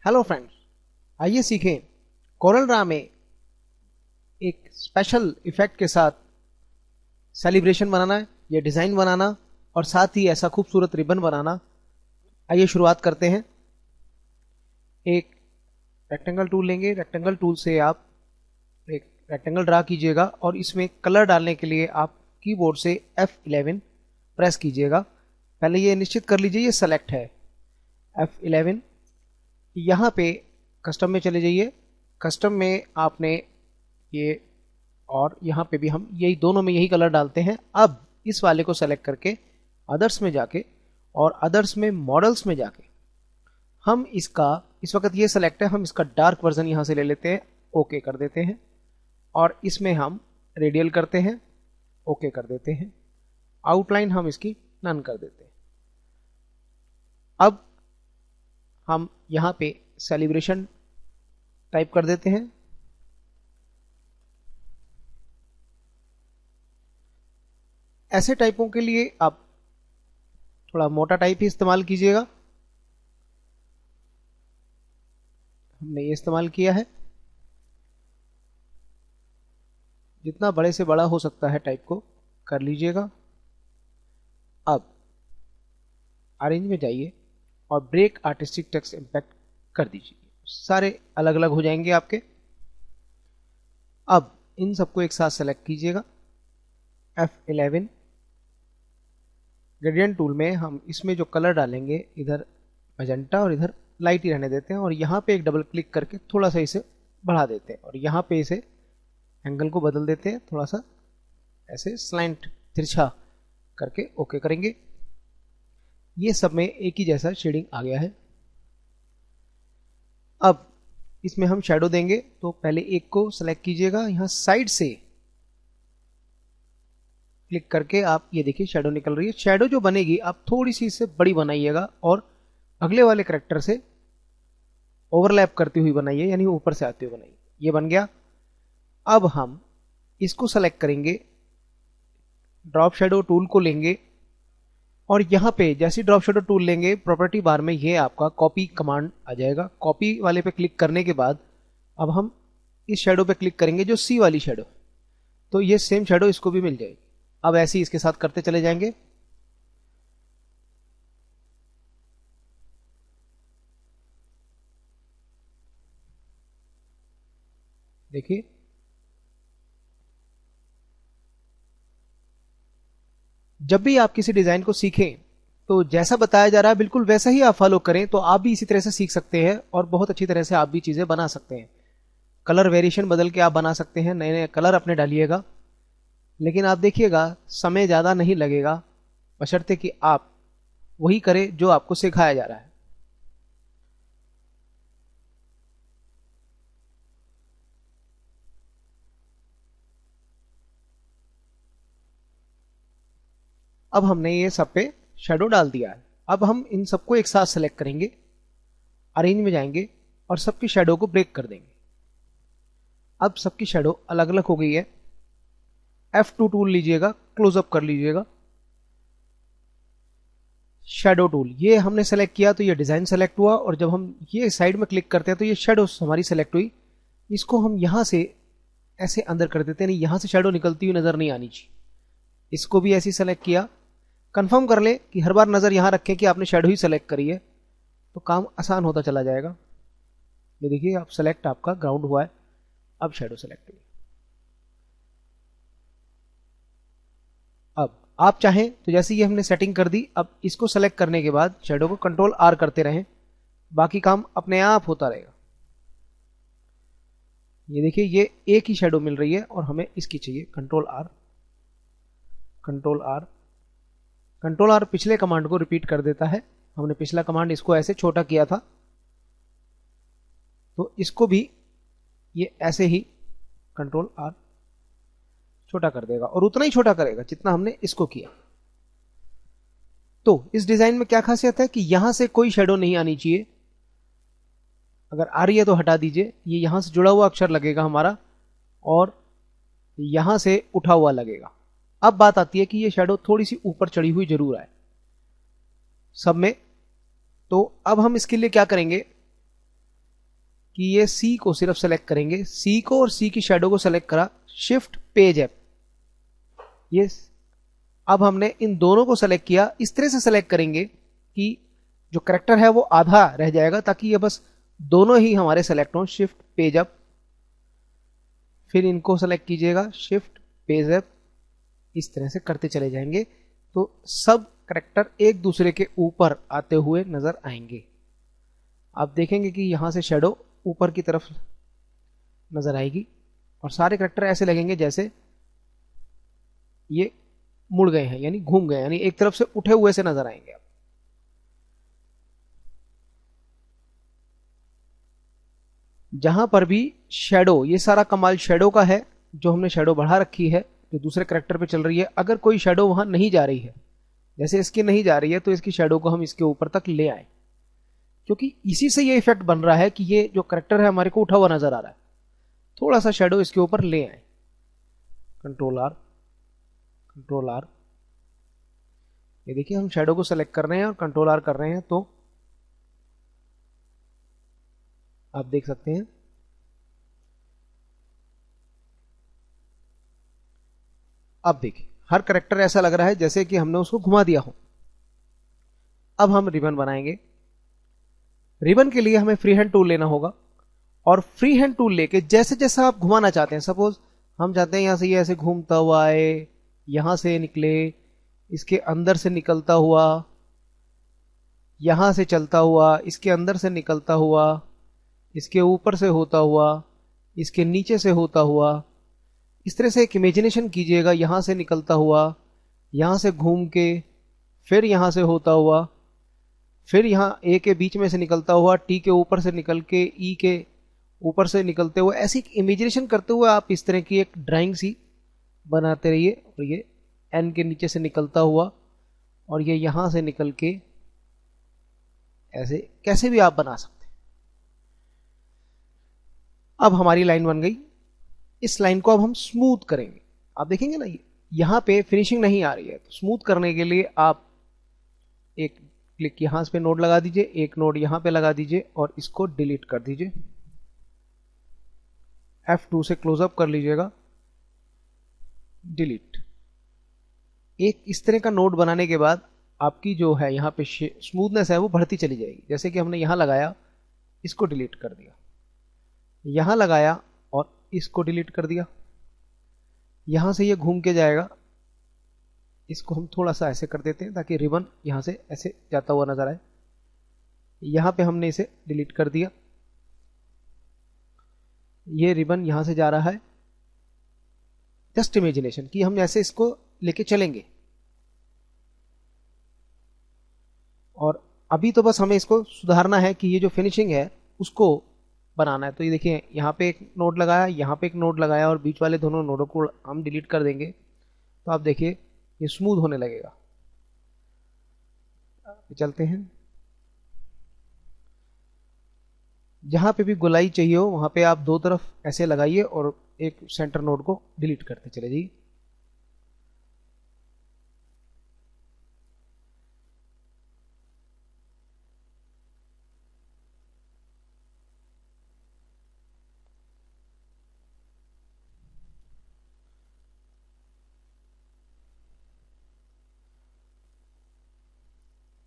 Hello friends, आइए सीखें Corel Draw में एक स्पेशल इफेक्ट के साथ सेलिब्रेशन बनाना है, ये डिजाइन बनाना और साथ ही ऐसा खूबसूरत रिबन बनाना। आइए शुरुआत करते हैं। एक रेक्टेंगल टूल लेंगे। रेक्टेंगल टूल से आप एक रेक्टेंगल ड्रा कीजिएगा और इसमें कलर डालने के लिए आप कीबोर्ड से F11 प्रेस कीजिएगा। पहले ये निश्चित कर लीजिए ये सेलेक्ट है। F11 यहाँ पे कस्टम में चले जाइए। कस्टम में आपने ये और यहाँ पे भी हम यही दोनों में यही कलर डालते हैं। अब इस वाले को सेलेक्ट करके अदर्स में जाके और अदर्स में मॉडल्स में जाके हम इसका इस वक्त ये सेलेक्ट है, हम इसका डार्क वर्जन यहाँ से ले लेते हैं, ओके कर देते हैं और इसमें हम रेडियल करते हैं, ओके कर देते हैं। आउटलाइन हम इसकी नन कर देते हैं। अब हम यहां पे सेलिब्रेशन टाइप कर देते हैं। ऐसे टाइपों के लिए आप थोड़ा मोटा टाइप ही इस्तेमाल कीजिएगा। हमने ये इस्तेमाल किया है। जितना बड़े से बड़ा हो सकता है टाइप को कर लीजिएगा। अब अरेंज में जाइए और ब्रेक आर्टिस्टिक टेक्स्ट इंपैक्ट कर दीजिए। सारे अलग अलग हो जाएंगे आपके। अब इन सबको एक साथ सेलेक्ट कीजिएगा। F11 ग्रेडियंट टूल में हम इसमें जो कलर डालेंगे इधर मैजेंटा और इधर लाइट ही रहने देते हैं और यहाँ पे एक डबल क्लिक करके थोड़ा सा इसे बढ़ा देते हैं और यहाँ पे इसे एंगल को बदल देते हैं, थोड़ा सा ऐसे स्लैंट तिरछा करके ओके करेंगे। ये सब में एक ही जैसा शेडिंग आ गया है। अब इसमें हम शैडो देंगे तो पहले एक को सेलेक्ट कीजिएगा, यहां साइड से क्लिक करके आप ये देखिए शैडो निकल रही है। शैडो जो बनेगी आप थोड़ी सी इससे बड़ी बनाइएगा और अगले वाले कैरेक्टर से ओवरलैप करती हुई बनाइए, यानी ऊपर से आते हुए बनाइए। ये बन गया। अब हम इसको सेलेक्ट करेंगे, ड्रॉप शैडो टूल को लेंगे और यहाँ पे जैसे ड्रॉप शैडो टूल लेंगे प्रॉपर्टी बार में ये आपका कॉपी कमांड आ जाएगा। कॉपी वाले पे क्लिक करने के बाद अब हम इस शैडो पे क्लिक करेंगे जो सी वाली शैडो, तो ये सेम शैडो इसको भी मिल जाएगी। अब ऐसे ही इसके साथ करते चले जाएंगे। देखिए जब भी आप किसी डिजाइन को सीखें तो जैसा बताया जा रहा है बिल्कुल वैसा ही आप फॉलो करें तो आप भी इसी तरह से सीख सकते हैं और बहुत अच्छी तरह से आप भी चीजें बना सकते हैं। कलर वेरिएशन बदल के आप बना सकते हैं, नए नए कलर अपने डालिएगा, लेकिन आप देखिएगा समय ज्यादा नहीं लगेगा बशर्ते कि आप वही करें जो आपको सिखाया जा रहा है। अब हमने ये सब पे शेडो डाल दिया है। अब हम इन सबको एक साथ सेलेक्ट करेंगे, अरेंज में जाएंगे और सबकी शेडो को ब्रेक कर देंगे। अब सबकी शेडो अलग अलग हो गई है। F2 टूल लीजिएगा, क्लोजअप कर लीजिएगा। शेडो टूल ये हमने सेलेक्ट किया तो ये डिजाइन सेलेक्ट हुआ और जब हम ये साइड में क्लिक करते हैं तो ये शेडो हमारी सेलेक्ट हुई। इसको हम यहां से ऐसे अंदर कर देते हैं, नहीं यहां से शेडो निकलती हुई नजर नहीं आनी चाहिए। इसको भी ऐसे सेलेक्ट किया। कंफर्म कर ले कि हर बार नजर यहां रखें कि आपने शेडो ही सेलेक्ट करी है, तो काम आसान होता चला जाएगा। ये देखिए आप सेलेक्ट आपका ग्राउंड हुआ है। अब शेडो सेलेक्ट करिए। अब आप चाहें तो जैसे ये हमने सेटिंग कर दी, अब इसको सेलेक्ट करने के बाद शेडो को कंट्रोल आर करते रहें, बाकी काम अपने आप होता रहेगा। ये देखिए ये एक ही शेडो मिल रही है और हमें इसकी चाहिए control R. Control R, control R पिछले कमांड को रिपीट कर देता है। हमने पिछला कमांड इसको ऐसे छोटा किया था तो इसको भी ये ऐसे ही कंट्रोल आर छोटा कर देगा और उतना ही छोटा करेगा जितना हमने इसको किया। तो इस डिजाइन में क्या खासियत है कि यहां से कोई शेडो नहीं आनी चाहिए। अगर आ रही है तो हटा दीजिए। ये यहां से जुड़ा हुआ अक्षर लगेगा हमारा और यहां से उठा हुआ लगेगा। अब बात आती है कि ये शेडो थोड़ी सी ऊपर चढ़ी हुई जरूर आए सब में। तो अब हम इसके लिए क्या करेंगे, कि ये सी को सिर्फ सेलेक्ट करेंगे, सी को और सी की शेडो को सेलेक्ट करा, शिफ्ट पेज ऐप, ये अब हमने इन दोनों को सेलेक्ट किया। इस तरह से सेलेक्ट करेंगे कि जो करेक्टर है वो आधा रह जाएगा, ताकि ये बस दोनों ही हमारे सेलेक्ट हों। शिफ्ट पेज अप, फिर इनको सेलेक्ट कीजिएगा, शिफ्ट पेज अप, इस तरह से करते चले जाएंगे तो सब करेक्टर एक दूसरे के ऊपर आते हुए नजर आएंगे। आप देखेंगे कि यहां से शेडो ऊपर की तरफ नजर आएगी और सारे करेक्टर ऐसे लगेंगे जैसे ये मुड़ गए हैं, यानी घूम गए, यानी एक तरफ से उठे हुए से नजर आएंगे। जहां पर भी शेडो, ये सारा कमाल शेडो का है, जो हमने शेडो बढ़ा रखी है जो दूसरे करेक्टर पे चल रही है। अगर कोई शेडो वहां नहीं जा रही है, जैसे इसकी नहीं जा रही है, तो इसकी शेडो को हम इसके ऊपर तक ले आए, क्योंकि इसी से ये इफेक्ट बन रहा है कि ये जो करेक्टर है हमारे को उठा हुआ नजर आ रहा है। थोड़ा सा शेडो इसके ऊपर ले आए, कंट्रोल आर, कंट्रोल आर, ये देखिए हम शेडो को सेलेक्ट कर रहे हैं और कंट्रोल आर कर रहे हैं, तो आप देख सकते हैं अब देखिए हर करेक्टर ऐसा लग रहा है जैसे कि हमने उसको घुमा दिया हो। अब हम रिबन बनाएंगे। रिबन के लिए हमें फ्री हैंड टूल लेना होगा और फ्री हैंड टूल लेके जैसे जैसा आप घुमाना चाहते हैं, सपोज हम चाहते हैं यहां से ये ऐसे घूमता हुआ आए, यहां से निकले, इसके अंदर से निकलता हुआ, यहां से चलता हुआ, इसके अंदर से निकलता हुआ, इसके ऊपर से होता हुआ, इसके नीचे से होता हुआ, इस तरह से एक इमेजिनेशन कीजिएगा। यहां से निकलता हुआ, यहां से घूम के, फिर यहां से होता हुआ, फिर यहां ए के बीच में से निकलता हुआ, टी के ऊपर से निकल के ई के ऊपर से निकलते हुए, ऐसी इमेजिनेशन करते हुए आप इस तरह की एक ड्राइंग सी बनाते रहिए। और ये एन के नीचे से निकलता हुआ और ये यहां से निकल के, ऐसे कैसे भी आप बना सकते हैं। अब हमारी लाइन बन गई। इस लाइन को अब हम स्मूथ करेंगे। आप देखेंगे ना यहां पे फिनिशिंग नहीं आ रही है, तो स्मूथ करने के लिए आप एक क्लिक यहां पे नोड लगा दीजिए, एक नोड यहां पे लगा दीजिए और इसको डिलीट कर दीजिए। F2 से क्लोजअप कर लीजिएगा, डिलीट। एक इस तरह का नोड बनाने के बाद आपकी जो है यहां पे स्मूथनेस है वो बढ़ती चली जाएगी। जैसे कि हमने यहां लगाया, इसको डिलीट कर दिया, यहां लगाया और इसको डिलीट कर दिया, यहां से ये घूम के जाएगा, इसको हम थोड़ा सा ऐसे कर देते हैं ताकि रिबन यहां से ऐसे जाता हुआ नजर आए। यहां पे हमने इसे डिलीट कर दिया, ये रिबन यहां से जा रहा है। जस्ट इमेजिनेशन कि हम ऐसे इसको लेके चलेंगे। और अभी तो बस हमें इसको सुधारना है कि ये जो फिनिशिंग है उसको बनाना है। तो ये देखिए यहाँ पे एक नोड लगाया, यहाँ पे एक नोड लगाया और बीच वाले दोनों नोडों को हम डिलीट कर देंगे, तो आप देखिए ये स्मूथ होने लगेगा। चलते हैं, जहां पे भी गोलाई चाहिए हो वहां पे आप दो तरफ ऐसे लगाइए और एक सेंटर नोड को डिलीट करते चले जाइए।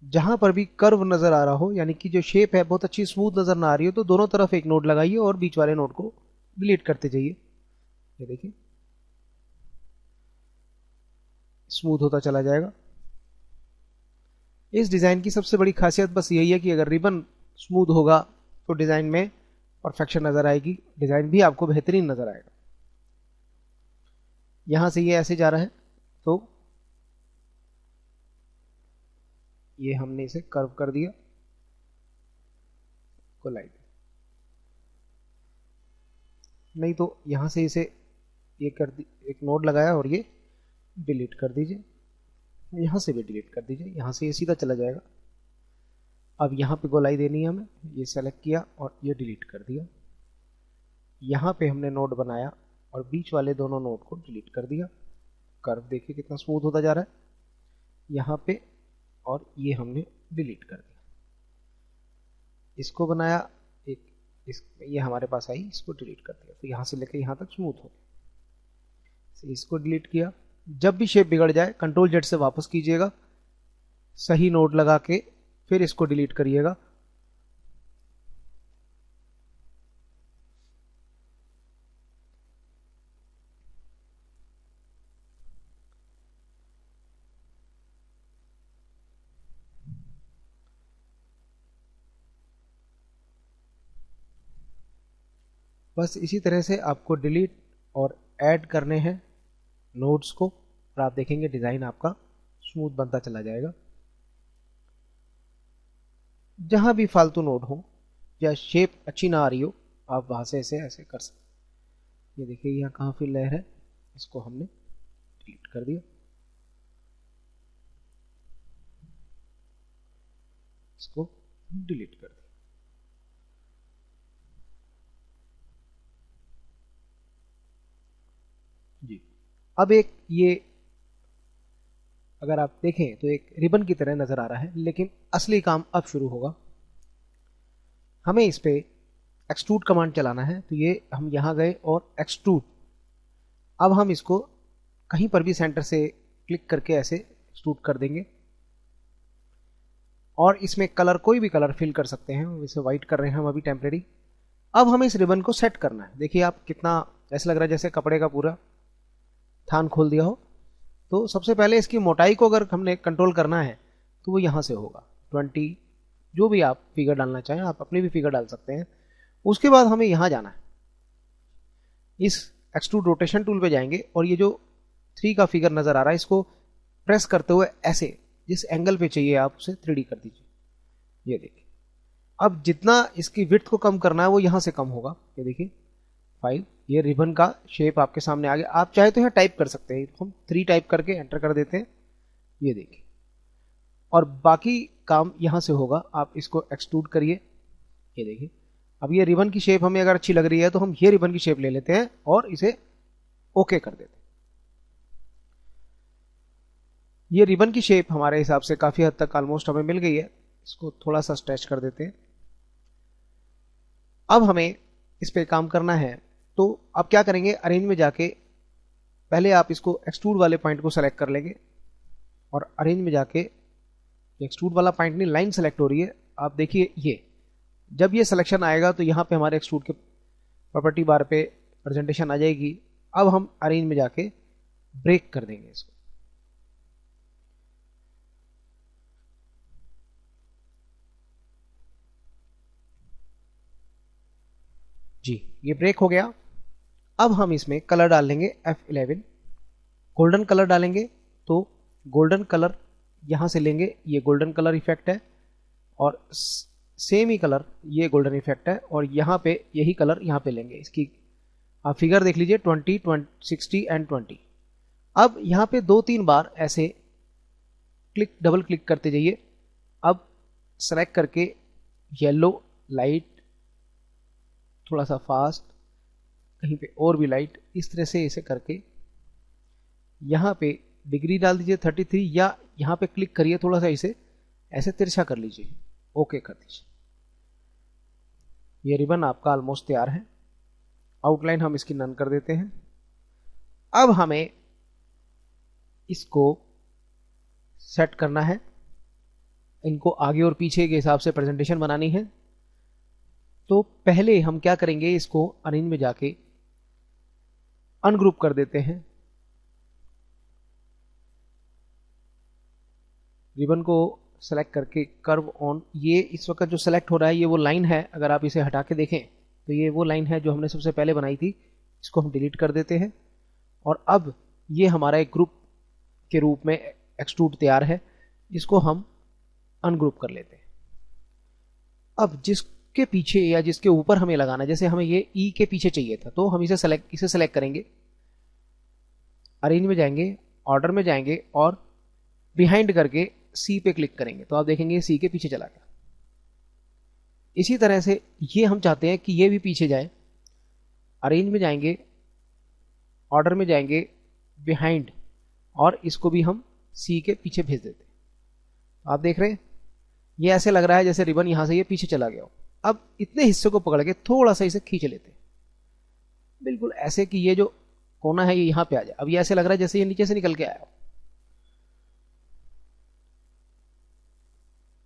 जहां पर भी कर्व नजर आ रहा हो, यानी कि जो शेप है बहुत अच्छी स्मूथ नजर ना आ रही हो, तो दोनों तरफ एक नोड लगाइए और बीच वाले नोड को डिलीट करते जाइए। ये देखिए स्मूथ होता चला जाएगा। इस डिजाइन की सबसे बड़ी खासियत बस यही है कि अगर रिबन स्मूथ होगा तो डिजाइन में परफेक्शन नजर आएगी, डिजाइन भी आपको बेहतरीन नजर आएगा। यहां से ये ऐसे जा रहा है तो ये हमने इसे कर्व कर दिया, कोलाइड। नहीं तो यहां से इसे ये कर दी, एक नोड लगाया और ये डिलीट कर दीजिए, यहां से भी डिलीट कर दीजिए, यहां से ये सीधा चला जाएगा। अब यहां पे गोलाई देनी है हमें, ये सेलेक्ट किया और ये डिलीट कर दिया। यहां पे हमने नोड बनाया और बीच वाले दोनों नोड को डिलीट कर दिया। कर्व देखिए कितना स्मूथ होता जा रहा है यहां पे, और ये हमने डिलीट कर दिया। इसको बनाया, एक ये हमारे पास आई, इसको डिलीट कर दिया, तो यहाँ से लेकर यहाँ तक स्मूथ हो गया। इसको डिलीट किया। जब भी शेप बिगड़ जाए कंट्रोल जेड से वापस कीजिएगा, सही नोड लगा के फिर इसको डिलीट करिएगा। बस इसी तरह से आपको डिलीट और ऐड करने हैं नोड्स को, और आप देखेंगे डिज़ाइन आपका स्मूथ बनता चला जाएगा। जहां भी फालतू नोड हो या शेप अच्छी ना आ रही हो, आप वहां से ऐसे ऐसे कर सकते। ये देखिए यहाँ कहाँ फिर लेयर है, इसको हमने डिलीट कर दिया, इसको डिलीट कर दिया। जी, अब एक ये अगर आप देखें तो एक रिबन की तरह नजर आ रहा है, लेकिन असली काम अब शुरू होगा। हमें इस पे एक्सट्रूड कमांड चलाना है, तो ये हम यहां गए और एक्सट्रूड, अब हम इसको कहीं पर भी सेंटर से क्लिक करके ऐसे एक्सट्रूड कर देंगे, और इसमें कलर कोई भी कलर फिल कर सकते हैं। इसे व्हाइट कर रहे हैं हम अभी टेम्परेरी। अब हमें इस रिबन को सेट करना है। देखिए आप कितना ऐसा लग रहा है जैसे कपड़े का पूरा थान खोल दिया हो। तो सबसे पहले इसकी मोटाई को अगर हमने कंट्रोल करना है तो वो यहाँ से होगा 20, जो भी आप फिगर डालना चाहें, आप अपनी भी फिगर डाल सकते हैं। उसके बाद हमें यहाँ जाना है, इस एक्सट्रूड रोटेशन टूल पे जाएंगे, और ये जो 3 का फिगर नजर आ रहा है इसको प्रेस करते हुए ऐसे जिस एंगल पे चाहिए आप उसे 3D कर दीजिए। ये देखिए, अब जितना इसकी विड्थ को कम करना है वो यहाँ से कम होगा। ये देखिए 5, ये रिबन का शेप आपके सामने आ गया। आप चाहे तो यहाँ टाइप कर सकते हैं, हम 3 टाइप करके एंटर कर देते हैं। ये देखिए, और बाकी काम यहाँ से होगा। आप इसको एक्सट्रूड करिए। ये देखिए, अब ये रिबन की शेप हमें अगर अच्छी लग रही है तो हम ये रिबन की शेप ले लेते हैं और इसे ओके कर देते हैं। ये रिबन की शेप हमारे हिसाब से काफी हद तक ऑलमोस्ट हमें मिल गई है। इसको थोड़ा सा स्ट्रेच कर देते हैं। अब हमें इस पे काम करना है, तो आप क्या करेंगे, अरेंज में जाके पहले आप इसको एक्सट्रूड वाले पॉइंट को सेलेक्ट कर लेंगे, और अरेंज में जाके एक्सट्रूड वाला पॉइंट नहीं, लाइन सेलेक्ट हो रही है। आप देखिए ये जब ये सिलेक्शन आएगा तो यहाँ पे हमारे एक्सट्रूड के प्रॉपर्टी बार पे प्रेजेंटेशन आ जाएगी। अब हम अरेंज में जाके ब्रेक कर देंगे इसको। जी, ये ब्रेक हो गया। अब हम इसमें कलर डाल लेंगे F11, गोल्डन कलर डालेंगे। तो गोल्डन कलर यहां से लेंगे, ये गोल्डन कलर इफेक्ट है, और सेम ही कलर ये गोल्डन इफेक्ट है, और यहाँ पे यही कलर यहाँ पे लेंगे। इसकी आप फिगर देख लीजिए 20, 60 एंड 20। अब यहाँ पे 2-3 बार ऐसे डबल क्लिक करते जाइए। अब सेलेक्ट करके येलो लाइट, थोड़ा सा फास्ट, कहीं पे और भी लाइट, इस तरह से इसे करके यहाँ पे डिग्री डाल दीजिए 33, या यहाँ पे क्लिक करिए, थोड़ा सा इसे ऐसे तिरछा कर लीजिए, ओके कर दीजिए। ये रिबन आपका ऑलमोस्ट तैयार है। आउटलाइन हम इसकी नन कर देते हैं। अब हमें इसको सेट करना है, इनको आगे और पीछे के हिसाब से प्रेजेंटेशन बनानी है। तो पहले हम क्या करेंगे, इसको अरेंज में जाके अनग्रुप कर देते हैं। रिबन को सेलेक्ट करके कर्व ऑन, ये इस वक्त जो सेलेक्ट हो रहा है ये वो लाइन है। अगर आप इसे हटा के देखें तो ये वो लाइन है जो हमने सबसे पहले बनाई थी। इसको हम डिलीट कर देते हैं, और अब ये हमारा एक ग्रुप के रूप में एक्सट्रूड तैयार है। इसको हम अनग्रुप कर लेते हैं। अब जिसके पीछे या जिसके ऊपर हमें लगाना, जैसे हमें ये ई के पीछे चाहिए था, तो हम इसे सेलेक्ट करेंगे, अरेंज में जाएंगे, ऑर्डर में जाएंगे, और बिहाइंड करके सी पे क्लिक करेंगे, तो आप देखेंगे सी के पीछे चला गया। इसी तरह से ये हम चाहते हैं कि ये भी पीछे जाए, अरेंज में जाएंगे, ऑर्डर में जाएंगे, बिहाइंड, और इसको भी हम सी के पीछे भेज देते हैं। आप देख रहे हैं ये ऐसे लग रहा है जैसे रिबन यहां से ये पीछे चला गया हो। अब इतने हिस्से को पकड़ के थोड़ा सा इसे खींच लेते हैं, बिल्कुल ऐसे कि ये जो कोना है ये यहां पे आ जाए। अब ये ऐसे लग रहा है जैसे ये नीचे से निकल के आया हो।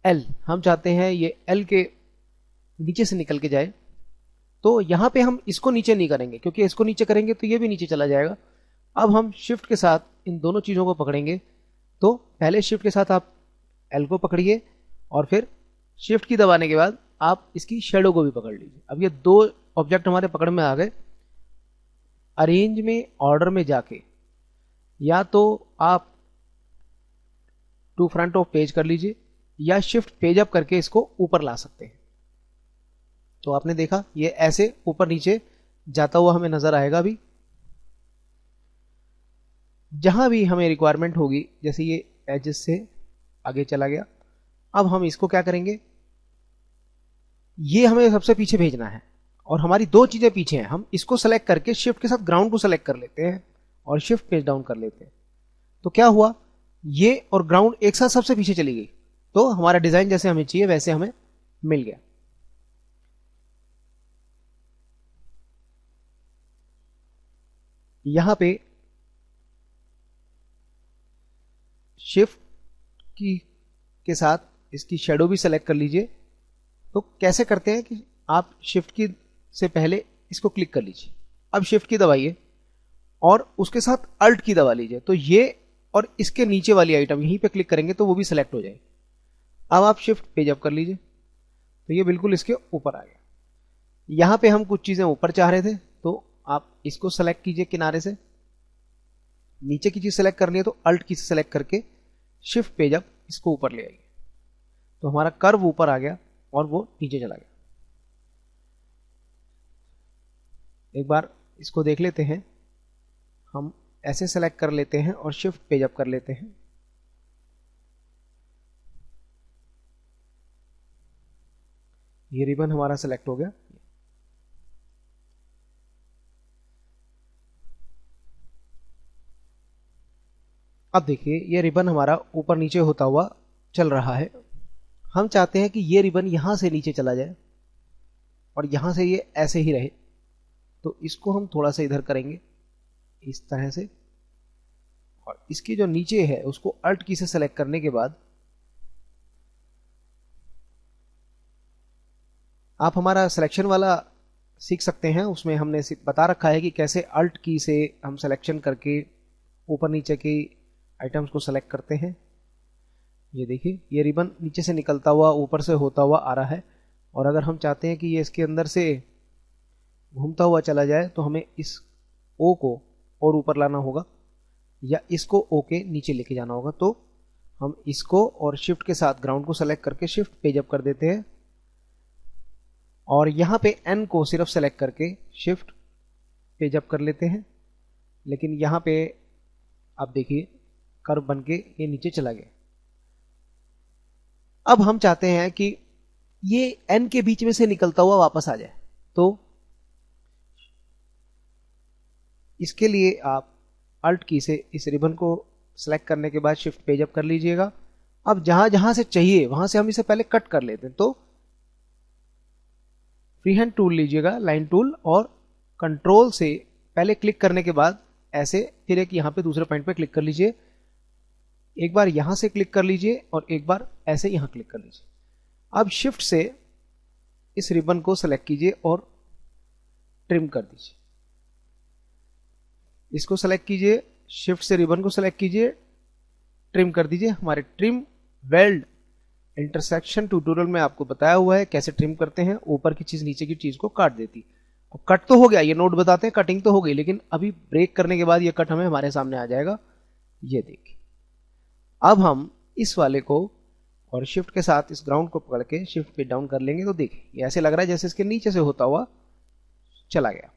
एल, हम चाहते हैं ये एल के नीचे से निकल के जाए, तो यहां पे हम इसको नीचे नहीं करेंगे, क्योंकि इसको नीचे करेंगे तो ये भी नीचे चला जाएगा। अब हम शिफ्ट के साथ इन दोनों चीजों को पकड़ेंगे। तो पहले शिफ्ट के साथ आप एल को पकड़िए और फिर शिफ्ट की दबाने के बाद आप इसकी शेडो को भी पकड़ लीजिए। अब ये दो ऑब्जेक्ट हमारे पकड़ में आ गए। अरेंज में, ऑर्डर में जाके या तो आप टू फ्रंट ऑफ पेज कर लीजिए या शिफ्ट पेज अप करके इसको ऊपर ला सकते हैं। तो आपने देखा ये ऐसे ऊपर नीचे जाता हुआ हमें नजर आएगा। अभी जहां भी हमें रिक्वायरमेंट होगी, जैसे ये एजेस से आगे चला गया, अब हम इसको क्या करेंगे, ये हमें सबसे पीछे भेजना है और हमारी दो चीजें पीछे हैं। हम इसको सेलेक्ट करके शिफ्ट के साथ ग्राउंड को सेलेक्ट कर लेते हैं और शिफ्ट पेज डाउन कर लेते हैं। तो क्या हुआ, ये और ग्राउंड एक साथ सबसे पीछे चली गई, तो हमारा डिजाइन जैसे हमें चाहिए वैसे हमें मिल गया। यहां पे शिफ्ट की के साथ इसकी शेडो भी सेलेक्ट कर लीजिए। तो कैसे करते हैं कि आप शिफ्ट की से पहले इसको क्लिक कर लीजिए, अब शिफ्ट की दबाइए और उसके साथ अल्ट की दबा लीजिए, तो ये और इसके नीचे वाली आइटम यहीं पे क्लिक करेंगे तो वो भी सेलेक्ट हो जाएगी। अब आप शिफ्ट पेज अप कर लीजिए तो ये बिल्कुल इसके ऊपर आ गया। यहां पे हम कुछ चीजें ऊपर चाह रहे थे, तो आप इसको सेलेक्ट कीजिए किनारे से, नीचे की चीज सेलेक्ट करनी है तो अल्ट की से सेलेक्ट करके शिफ्ट पेज अप इसको ऊपर ले आइए, तो हमारा कर्व ऊपर आ गया और वो नीचे चला गया। एक बार इसको देख लेते हैं, हम ऐसे सेलेक्ट कर लेते हैं और शिफ्ट पेज अप कर लेते हैं। ये रिबन हमारा सेलेक्ट हो गया। अब देखिए ये रिबन हमारा ऊपर नीचे होता हुआ चल रहा है। हम चाहते हैं कि ये रिबन यहां से नीचे चला जाए और यहां से ये ऐसे ही रहे, तो इसको हम थोड़ा सा इधर करेंगे इस तरह से, और इसकी जो नीचे है उसको अल्ट की से सेलेक्ट करने के बाद आप हमारा सिलेक्शन वाला सीख सकते हैं। उसमें हमने बता रखा है कि कैसे अल्ट की से हम सिलेक्शन करके ऊपर नीचे की आइटम्स को सेलेक्ट करते हैं। ये देखिए ये रिबन नीचे से निकलता हुआ ऊपर से होता हुआ आ रहा है, और अगर हम चाहते हैं कि ये इसके अंदर से घूमता हुआ चला जाए तो हमें इस ओ को और ऊपर लाना होगा या इसको ओ के नीचे लेके जाना होगा। तो हम इसको और शिफ्ट के साथ ग्राउंड को सेलेक्ट करके शिफ्ट पेज अप कर देते हैं, और यहां पे एन को सिर्फ सेलेक्ट करके शिफ्ट पेज अप कर लेते हैं। लेकिन यहां पे आप देखिए कर्व बन के ये नीचे चला गया। अब हम चाहते हैं कि ये एन के बीच में से निकलता हुआ वापस आ जाए, तो इसके लिए आप अल्ट की से इस रिबन को सेलेक्ट करने के बाद शिफ्ट पेज अप कर लीजिएगा। अब जहां जहां से चाहिए वहां से हम इसे पहले कट कर लेते हैं, तो फ्री हैंड टूल लीजिएगा, लाइन टूल, और कंट्रोल से पहले क्लिक करने के बाद ऐसे फिर एक यहां पे दूसरे पॉइंट पे क्लिक कर लीजिए, एक बार यहां से क्लिक कर लीजिए और एक बार ऐसे यहां क्लिक कर लीजिए। अब शिफ्ट से इस रिबन को सेलेक्ट कीजिए और ट्रिम कर दीजिए। इसको सेलेक्ट कीजिए, शिफ्ट से रिबन को सेलेक्ट कीजिए, ट्रिम कर दीजिए। हमारे ट्रिम वेल्ड इंटरसेक्शन ट्यूटोरियल में आपको बताया हुआ है कैसे ट्रिम करते हैं, ऊपर की चीज नीचे की चीज को काट देती। अब कट तो हो गया, ये नोट बताते हैं कटिंग तो हो गई, लेकिन अभी ब्रेक करने के बाद ये कट हमें हमारे सामने आ जाएगा। ये देखिए अब हम इस वाले को और शिफ्ट के साथ इस ग्राउंड को पकड़ के शिफ्ट पे डाउन कर लेंगे, तो देखिए ये ऐसे लग रहा है जैसे इसके नीचे से होता हुआ चला गया।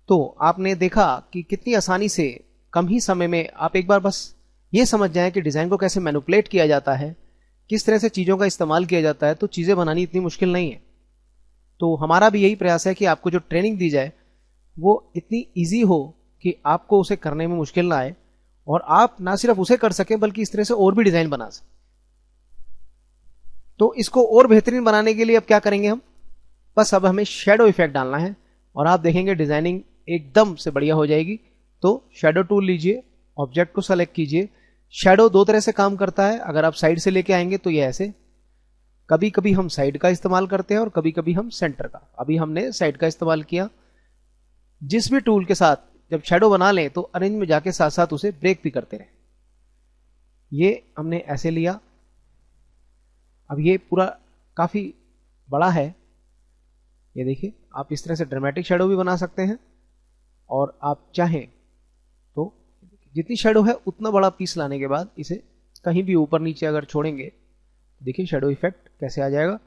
तो आपने देखा कि कितनी आसानी से कम ही समय में आप एक बार बस ये समझ जाएं कि डिजाइन को कैसे मैनिपुलेट किया जाता है, किस तरह से चीजों का इस्तेमाल किया जाता है, तो चीजें बनानी इतनी मुश्किल नहीं है। तो हमारा भी यही प्रयास है कि आपको जो ट्रेनिंग दी जाए वो इतनी इजी हो कि आपको उसे करने में मुश्किल ना आए, और आप ना सिर्फ उसे कर सकें बल्कि इस तरह से और भी डिजाइन बना सकें। तो इसको और बेहतरीन बनाने के लिए अब क्या करेंगे हम, बस अब हमें शेडो इफेक्ट डालना है और आप देखेंगे डिजाइनिंग एकदम से बढ़िया हो जाएगी। तो शेडो टूल लीजिए, ऑब्जेक्ट को सेलेक्ट कीजिए। शेडो दो तरह से काम करता है, अगर आप साइड से लेके आएंगे तो ये ऐसे, कभी कभी हम साइड का इस्तेमाल करते हैं और कभी कभी हम सेंटर का। अभी हमने साइड का इस्तेमाल किया। जिस भी टूल के साथ जब शेडो बना लें तो अरेंज में जाके साथ साथ उसे ब्रेक भी करते रहें। ये हमने ऐसे लिया। अब ये पूरा काफी बड़ा है, ये देखिए। आप इस तरह से ड्रामेटिक शेडो भी बना सकते हैं और आप चाहें तो जितनी शेडो है उतना बड़ा पीस लाने के बाद इसे कहीं भी ऊपर नीचे अगर छोड़ेंगे, देखिए शेडो इफेक्ट कैसे आ जाएगा।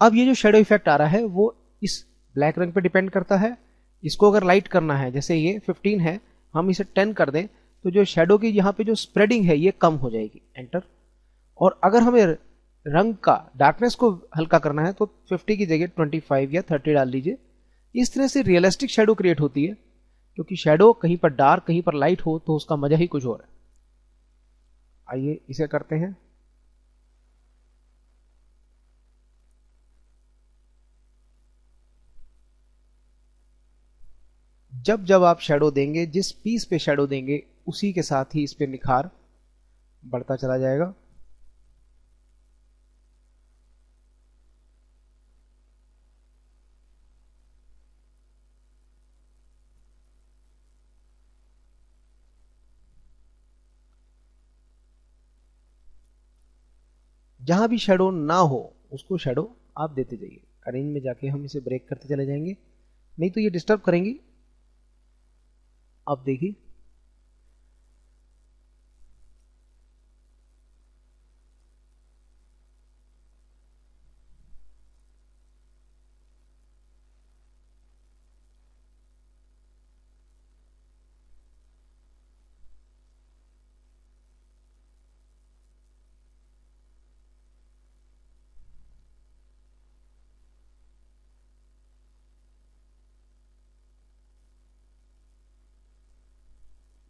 अब ये जो शेडो इफेक्ट आ रहा है वो इस ब्लैक रंग पे डिपेंड करता है। इसको अगर लाइट करना है, जैसे ये 15 है, हम इसे 10 कर दें तो जो शेडो की यहाँ पे जो स्प्रेडिंग है ये कम हो जाएगी। एंटर। और अगर हमें रंग का डार्कनेस को हल्का करना है तो 50 की जगह 25 या 30 डाल लीजिए। इस तरह से रियलिस्टिक शेडो क्रिएट होती है, क्योंकि शेडो कहीं पर डार्क कहीं पर लाइट हो तो उसका मजा ही कुछ और है। आइए इसे करते हैं। जब जब आप शेडो देंगे, जिस पीस पे शेडो देंगे उसी के साथ ही इस पे निखार बढ़ता चला जाएगा। जहां भी शेडो ना हो उसको शेडो आप देते जाइए। अरेंज में जाके हम इसे ब्रेक करते चले जाएंगे, नहीं तो ये डिस्टर्ब करेंगी। आप देखिए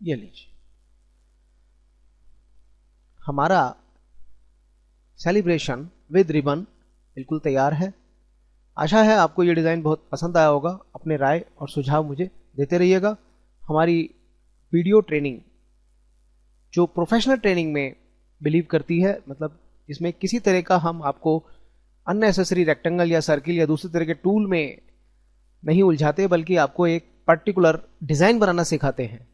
ये लीजिए, हमारा सेलिब्रेशन विद रिबन बिल्कुल तैयार है। आशा है आपको ये डिज़ाइन बहुत पसंद आया होगा। अपने राय और सुझाव मुझे देते रहिएगा। हमारी वीडियो ट्रेनिंग जो प्रोफेशनल ट्रेनिंग में बिलीव करती है, मतलब इसमें किसी तरह का हम आपको अननेसेसरी रेक्टेंगल या सर्किल या दूसरे तरह के टूल में नहीं उलझाते, बल्कि आपको एक पर्टिकुलर डिज़ाइन बनाना सिखाते हैं।